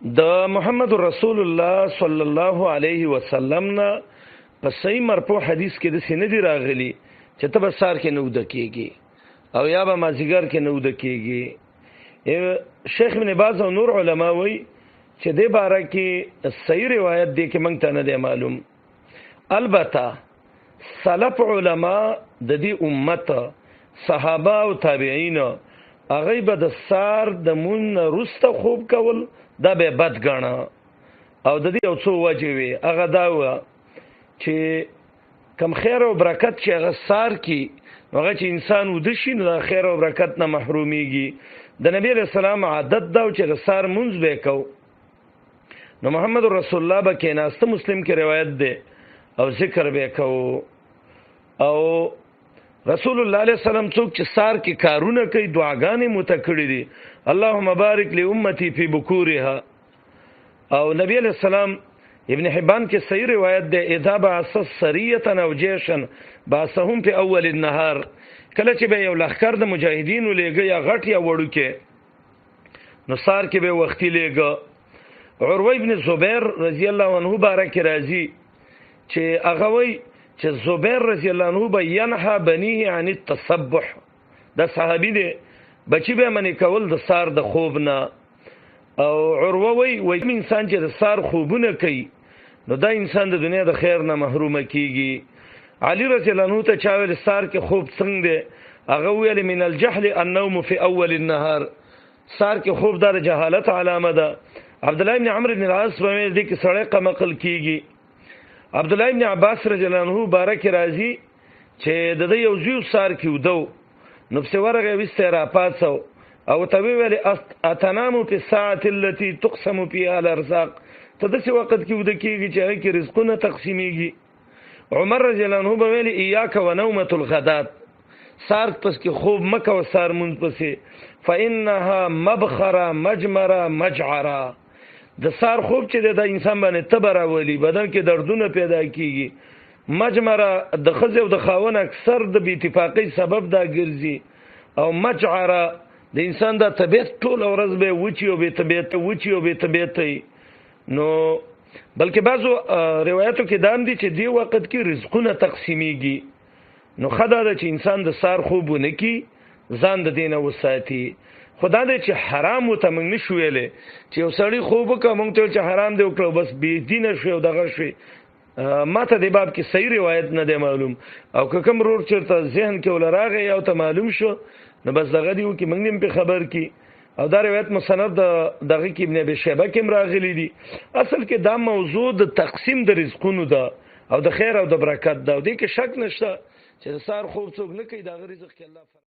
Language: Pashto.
د محمد رسول الله صلی الله علیه وسلم نه په صحیح مرفوع حدیث کې د سینې دی راغلی چې ته به سار کې نو د کېږي او یا به مازیګر کې نو د کېږي. شیخ ابن باز او نور علما وایي چې د باره کې صحیح روایت دی کې مونږ ته نه دی معلوم. البته سلف علما د دې امت صحابه او تابعین هغه به د سار د مون رسته خوب کول دا به بد ګاڼه او د دې یو څو وجې وي. هغه دا و چې کم خیر او برکت چې هغه سار کی هغه چې انسان ودشي نو د خیر او برکت نه محرومیږي. د نبی رسول الله عادت دا چې سار منځ به کو نو محمد رسول الله به کیناسته مسلم کې روایت ده او ذکر به کو او رسول الله علیه السلام څوک چې سار کې کارونه کوي دعاګانې متکړې دي اللهم بارک لامتی فی بکورها. او نبی علیہ السلام ابن حبان کې صحیح روایت ده اذا بعث سریه او جیشا بعثهم فی اول النهار، کله چې به یو لخر د مجاهدینو لېږي یا غټ یا وړو کې نو سار کې به وختي لېږه. عروه ابن زبیر رضی الله عنه بارک راضی چې هغه وی چې زبیر رضی الله عنه به ینها بنیه عن التصبح، دا صحابي دی بچی به منی کول د سار د خوب نه. او عروه وی انسان چې د سار خوبونه کوي نو دا انسان د دنیا د خیر نه محروم کیږي. علی رضی الله عنه ته چا ویل سار کې خوب څنګه دی؟ هغه ویل من الجهل النوم فی اول النهار، سار کې خوب د جهالت علامه ده. عبد الله ابن عمرو بن العاص په دې کې سړی قمقل کیږي. عبد الله ابن عباس رضی الله عنه بارک راضی چې د یو زیو سار کې ودو نو په ورغه وسته را پاتو او ته ویل اتنامو په ساعت التي تقسم فيها الارزاق، ته د څه وخت کې ود کېږي چې هغه کې رزقونه تقسیمېږي. عمر رضی الله عنه ویل اياک ونومه الغدات، سار پس کې خوب مکه او سار مونږ پسې فانها مبخره مجمره مجعره، د سار خوب چې د انسان باندې تبر اولی بدن کې دردونه پیدا کیږي. مجمره د خزه او د خاون اکثر د بی اتفاقی سبب دا ګرځي او مجعره د انسان د طبيعت ټول ورځ به وچی او به طبيعت نو بلکې بعضو روایتو کې دام دي چې دی وخت کې رزقونه تقسیمیږي. نو خدای دا چې انسان د سار خوبونه کی ځان د دینه وساتي. خدا دې چې حرام ته موږ نشو ویلې چې یو سړی خوب کوم ته چې حرام دی وکړو بس بی دینه شو دغه شي. ماته د باب کې صحیح روایت نه دی معلوم او کوم رور چرته ذهن کې ولراغه یو ته معلوم شو نو بس دغه دیو کې موږ هم په خبر کی او دا روایت مسند دغه کې ابن ابي شيبه کې راغلي دي. اصل کې دا موضوع د تقسیم د رزقونو ده او د خیر او د برکت ده او دې کې شک نشته چې سار خوب څوک نه کوي دا رزق کې الله